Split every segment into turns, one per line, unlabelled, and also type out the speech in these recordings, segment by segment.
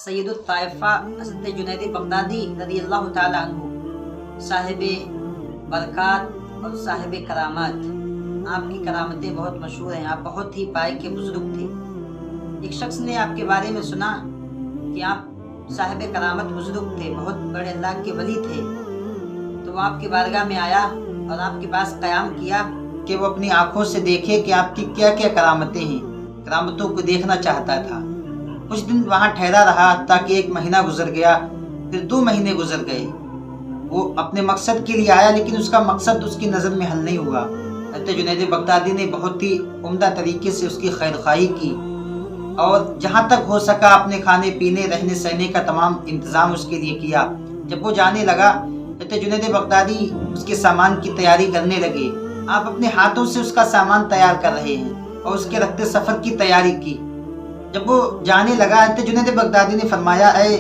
سید الطائفہ حضرت جنید بغدادی رضی اللہ تعالیٰ عنہ صاحب برکات اور صاحب کرامات، آپ کی کرامتیں بہت مشہور ہیں، آپ بہت ہی پائے کے بزرگ تھے۔ ایک شخص نے آپ کے بارے میں سنا کہ آپ صاحب کرامت بزرگ تھے، بہت بڑے اللہ کے ولی تھے، تو وہ آپ کی بارگاہ میں آیا اور آپ کے پاس قیام کیا کہ وہ اپنی آنکھوں سے دیکھے کہ آپ کی کیا کیا کرامتیں ہیں، کرامتوں کو دیکھنا چاہتا تھا۔ کچھ دن وہاں ٹھہرا رہا تاکہ 1 مہینہ گزر گیا، پھر 2 مہینے گزر گئے۔ وہ اپنے مقصد کے لیے آیا لیکن اس کا مقصد اس کی نظر میں حل نہیں ہوا۔ حضرت جنید بغدادی نے بہت ہی عمدہ طریقے سے اس کی خیر خواہی کی اور جہاں تک ہو سکا اپنے کھانے پینے رہنے سہنے کا تمام انتظام اس کے لیے کیا۔ جب وہ جانے لگا حضرت جنید بغدادی اس کے سامان کی تیاری کرنے لگے۔ آپ اپنے ہاتھوں سے اس کا سامان تیار کر رہے ہیں اور اس کے رخت سفر کی تیاری کی۔ جب وہ جانے لگا حضرت جنید بغدادی نے فرمایا، اے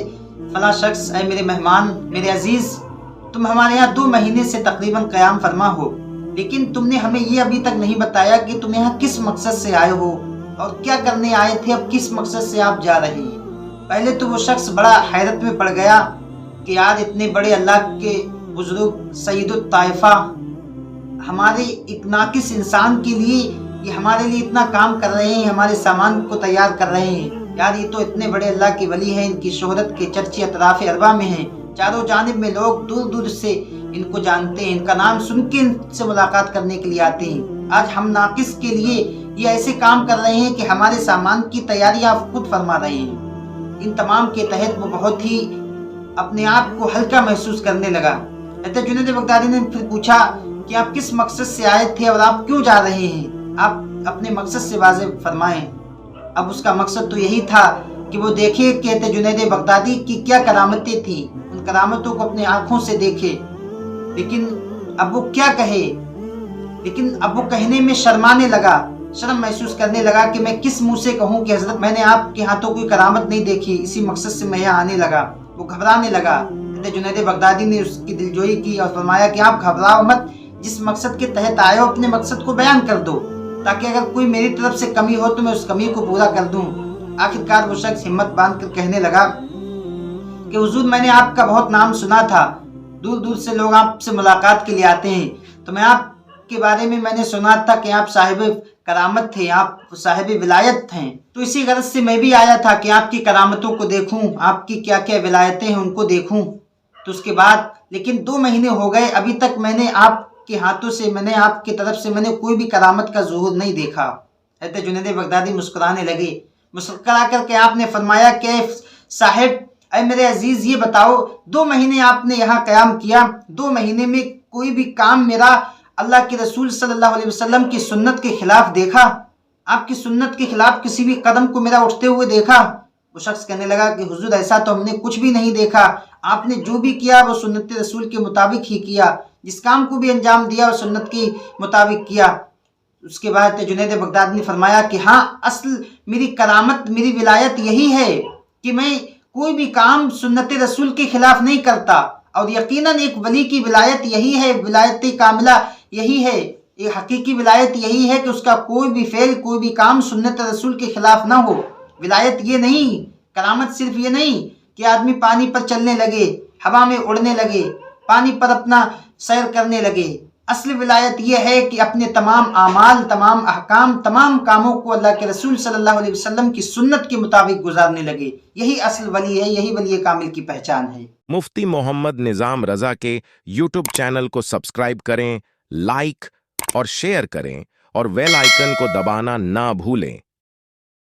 فلاں شخص، اے میرے مہمان، میرے عزیز، تم ہمارے یہاں 2 مہینے سے تقریباً قیام فرما ہو، لیکن تم نے ہمیں یہ ابھی تک نہیں بتایا کہ تم یہاں کس مقصد سے آئے ہو اور کیا کرنے آئے تھے، اب کس مقصد سے آپ جا رہے ہیں۔ پہلے تو وہ شخص بڑا حیرت میں پڑ گیا کہ یار اتنے بڑے اللہ کے بزرگ سید الطائفہ ہمارے ایک ناقص انسان کے لیے یہ ہمارے لیے اتنا کام کر رہے ہیں، ہمارے سامان کو تیار کر رہے ہیں، یار یہ تو اتنے بڑے اللہ کے ولی ہیں، ان کی شہرت کے چرچے اطراف اربا میں ہیں، چاروں جانب میں لوگ دور دور سے ان کو جانتے ہیں، ان کا نام سن کے ان سے ملاقات کرنے کے لیے آتے ہیں۔ آج ہم ناقص کے لیے یہ ایسے کام کر رہے ہیں کہ ہمارے سامان کی تیاری آپ خود فرما رہے ہیں۔ ان تمام کے تحت وہ بہت ہی اپنے آپ کو ہلکا محسوس کرنے لگا۔ حضرت جنید بغدادی نے پھر پوچھا کہ آپ کس مقصد سے آئے تھے اور آپ کیوں جا رہے ہیں، آپ اپنے مقصد سے واضح فرمائیں۔ اب اس کا مقصد تو یہی تھا کہ وہ دیکھے کہ حضرت جنید بغدادی کی کیا کرامتیں تھیں، ان کرامتوں کو اپنے آنکھوں سے دیکھے، لیکن اب وہ کیا کہے، لیکن اب وہ کہنے میں شرمانے لگا، شرم محسوس کرنے لگا کہ میں کس منہ سے کہوں کہ حضرت میں نے آپ کے ہاتھوں کوئی کرامت نہیں دیکھی، اسی مقصد سے میں یہاں آنے لگا۔ وہ گھبرانے لگا۔ حضرت جنید بغدادی نے اس کی دلجوئی کی اور فرمایا کہ آپ گھبراؤ مت، جس مقصد کے تحت آئے ہو اپنے مقصد کو بیان کر دو تاکہ اگر کوئی میری طرف سے کمی ہو تو میں اس کمی کو پورا کر دوں۔ آخرکار وہ شخص ہمت باندھ کر کہنے لگا کہ حضور میں نے آپ کا بہت نام سنا تھا، دور دور سے لوگ آپ سے ملاقات کے لیے آتے ہیں، تو میں آپ کے بارے میں نے سنا تھا کہ آپ صاحب کرامت تھے، آپ صاحب ولایت ہیں، تو اسی غرض سے میں بھی آیا تھا کہ آپ کی کرامتوں کو دیکھوں، آپ کی کیا کیا ولایتیں ہیں ان کو دیکھوں۔ تو اس کے بعد لیکن 2 مہینے ہو گئے، ابھی تک میں نے آپ کے ہاتھوں سے میں نے آپ کی طرف سے میں نے کوئی بھی کرامت کا ظہور نہیں دیکھا۔ حضرت جنید بغدادی مسکرانے لگے۔ مسکرا کر کے آپ نے فرمایا کہ صاحب، اے میرے عزیز، یہ بتاؤ 2 مہینے آپ نے یہاں قیام کیا، 2 مہینے میں کوئی بھی کام میرا اللہ کے رسول صلی اللہ علیہ وسلم کی سنت کے خلاف دیکھا، آپ کی سنت کے خلاف کسی بھی قدم کو میرا اٹھتے ہوئے دیکھا؟ وہ شخص کہنے لگا کہ حضور ایسا تو ہم نے کچھ بھی نہیں دیکھا، آپ نے جو بھی کیا وہ سنت رسول کے مطابق ہی کیا، جس کام کو بھی انجام دیا وہ سنت کے مطابق کیا۔ اس کے بعد جنید بغدادی نے فرمایا کہ ہاں، اصل میری کرامت، میری ولایت یہی ہے کہ میں کوئی بھی کام سنت رسول کے خلاف نہیں کرتا، اور یقیناً ایک ولی کی ولایت یہی ہے، ولایت کاملہ یہی ہے، ایک حقیقی ولایت یہی ہے کہ اس کا کوئی بھی فعل، کوئی بھی کام سنت رسول کے خلاف نہ ہو۔ ولایت یہ نہیں، کرامت صرف یہ نہیں کہ آدمی پانی پر چلنے لگے، ہوا میں اڑنے لگے، پانی پر اپنا سیر کرنے لگے۔ اصل ولایت یہ ہے کہ اپنے تمام اعمال، تمام احکام، تمام کاموں کو اللہ کے رسول صلی اللہ علیہ وسلم کی سنت کے مطابق گزارنے لگے۔ یہی اصل ولی ہے، یہی ولی کامل کی پہچان ہے۔
مفتی محمد نظام رضا کے یوٹیوب چینل کو سبسکرائب کریں، لائک اور شیئر کریں اور بیل آئیکن کو دبانا نہ بھولیں۔